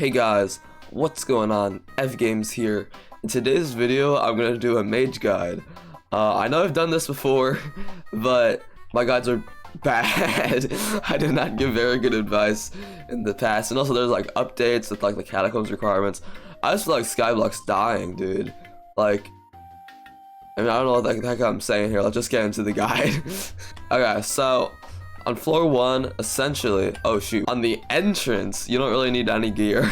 Hey guys, what's going on? F Games here. In today's video, I'm gonna do a mage guide. I know I've done this before, but my guides are bad. I did not give very good advice in the past, and also there's like updates with like the catacombs requirements. I just feel like Skyblock's dying, dude. Like, I mean, I don't know what the heck I'm saying here. Let's just get into the guide. Okay, so on floor 1, essentially, oh shoot, on the entrance, you don't really need any gear.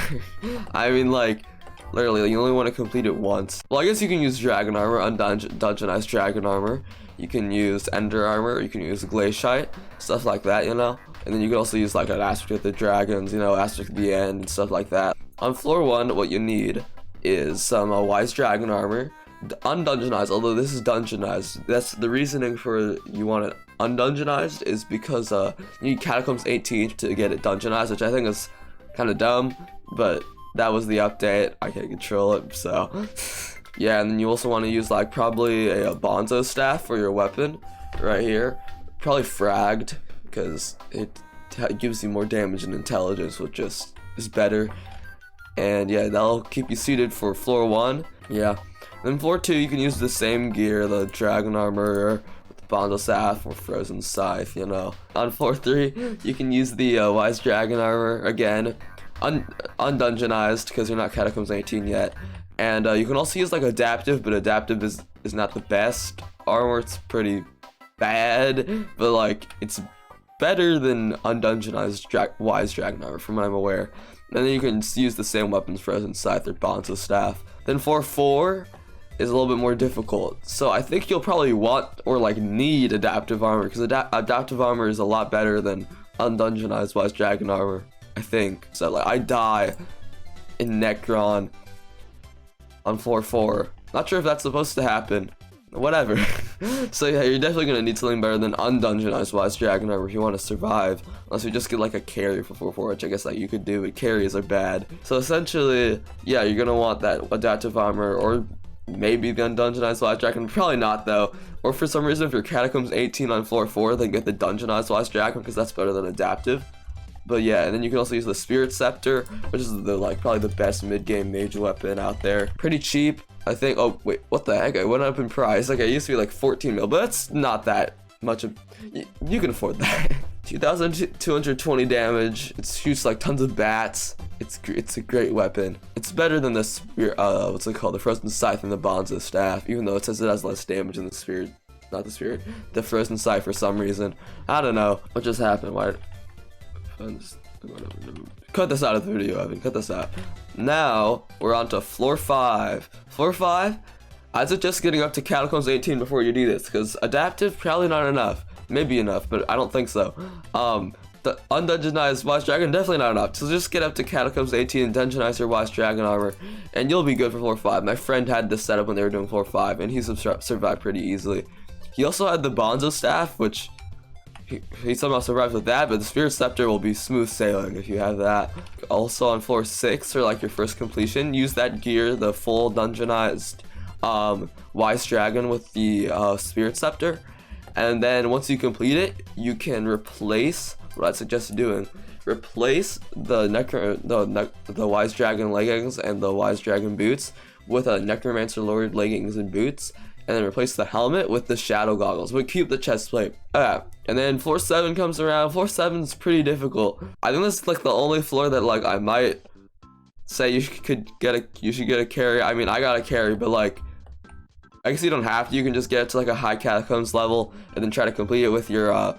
I mean, like, literally, you only want to complete it once. Well, I guess you can use dragon armor, undungeonized dragon armor. You can use ender armor, you can use glaciite, stuff like that, you know? And then you can also use like an aspect of the dragons, you know, aspect of the end, and stuff like that. On floor 1, what you need is some wise dragon armor, undungeonized, although this is dungeonized. That's the reasoning for you want it undungeonized is because you need catacombs 18 to get it dungeonized, which I think is kind of dumb, but that was the update. I can't control it, so yeah. And then you also want to use like probably a bonzo staff for your weapon right here, probably fragged because it gives you more damage and intelligence, which just is better. And yeah, that'll keep you suited for floor 1. Yeah. Then floor 2, you can use the same gear, the dragon armor, the bonzo staff, or frozen scythe, you know. On floor 3, you can use the wise dragon armor again, undungeonized because you're not catacombs 18 yet. And you can also use like adaptive, but adaptive is not the best armor. It's pretty bad, but like it's better than undungeonized wise dragon armor from what I'm aware. And then you can use the same weapons, frozen scythe or bonzo staff. Then floor 4 is a little bit more difficult, so I think you'll probably want or like need adaptive armor, because adaptive armor is a lot better than undungeonized wise dragon armor, I think. So like I die in Necron on floor 4. Not sure if that's supposed to happen. Whatever. So yeah, you're definitely gonna need something better than undungeonized wise dragon armor if you want to survive, unless you just get like a carry for floor 4, which I guess like you could do, but carries are bad. So essentially, yeah, you're gonna want that adaptive armor, or maybe the undungeonized wise dragon, probably not though. Or for some reason, if you're catacombs 18 on floor 4, then get the dungeonized wise dragon, because that's better than adaptive. But yeah, and then you can also use the spirit scepter, which is the like probably the best mid-game mage weapon out there. Pretty cheap, I think. Oh wait, what the heck? I went up in price. Like, it used to be like 14 mil, but that's not that much of, you can afford that. 2,220 damage. It shoots like tons of bats. It's a great weapon. It's better than the spirit, what's it called, the frozen scythe and the bonzo staff, even though it says it has less damage than the spirit, not the spirit, the frozen scythe for some reason. I don't know what just happened. Why? Cut this out of the video, Evan. Cut this out. Now we're on to floor 5. Floor 5, I'd suggest getting up to catacombs 18 before you do this, because adaptive probably not enough. Maybe enough, but I don't think so. The undungeonized wise dragon, definitely not enough. So just get up to catacombs 18 and dungeonize your wise dragon armor, and you'll be good for floor 5. My friend had this setup when they were doing floor 5, and he survived pretty easily. He also had the bonzo staff, which he somehow survives with that, but the spirit scepter will be smooth sailing if you have that. Also on floor 6, or like your first completion, use that gear, the full dungeonized wise dragon with the spirit scepter. And then once you complete it, you can replace, what I suggest doing, replace the wise dragon leggings and the wise dragon boots with a necromancer lord leggings and boots, and then replace the helmet with the shadow goggles, but keep the chest plate. And then floor 7 comes around. Floor 7 is pretty difficult. I think this is like the only floor that like I might say you should get a carry. I mean, I got a carry, but like, I guess you don't have to. You can just get it to like a high catacombs level and then try to complete it with your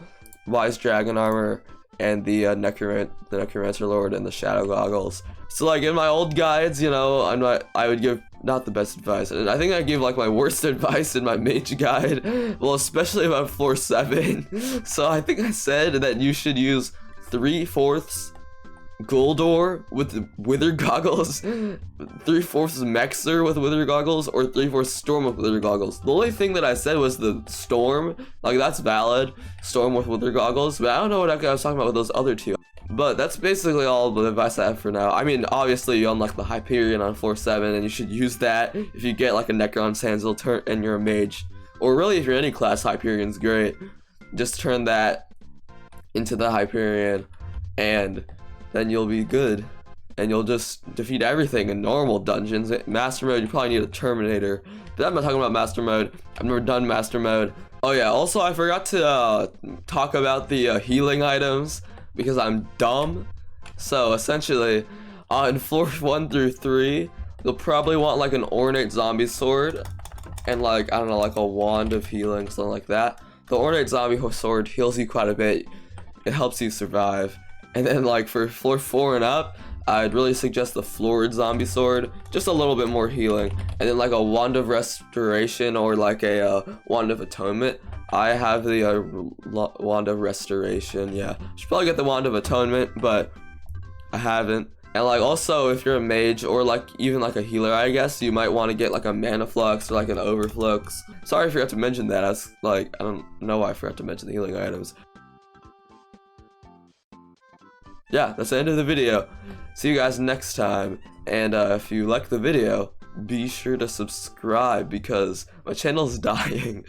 wise dragon armor and the necromancer lord and the shadow goggles. So like in my old guides, you know, I would give not the best advice, and I think I gave like my worst advice in my mage guide, well, especially about floor 7. So I think I said that you should use 3/4 Guldor with the wither goggles, 3/4 Mexer with wither goggles, or 3/4 Storm with wither goggles. The only thing that I said was the Storm, like that's valid, Storm with wither goggles, but I don't know what I was talking about with those other two. But that's basically all the advice I have for now. I mean, obviously you unlock the Hyperion on floor 7, and you should use that if you get like a Necron Sandal turn and you're a mage. Or really, if you're any class, Hyperion's great. Just turn that into the Hyperion, and then you'll be good. and you'll just defeat everything in normal dungeons. Master mode, you probably need a Terminator, but I'm not talking about master mode. I've never done master mode. Oh yeah, also I forgot to talk about the healing items because I'm dumb. So essentially, in floors 1 through 3, you'll probably want like an ornate zombie sword and like, I don't know, like a wand of healing, something like that. The ornate zombie sword heals you quite a bit. It helps you survive. And then like for floor 4 and up, I'd really suggest the florid zombie sword, just a little bit more healing. And then like a wand of restoration or like a wand of atonement. I have the wand of restoration, yeah. Should probably get the wand of atonement, but I haven't. And like also if you're a mage or like even like a healer, I guess you might want to get like a mana flux or like an overflux. Sorry I forgot to mention that. I was like, I don't know why I forgot to mention the healing items. Yeah, that's the end of the video. See you guys next time. And if you like the video, be sure to subscribe because my channel's dying.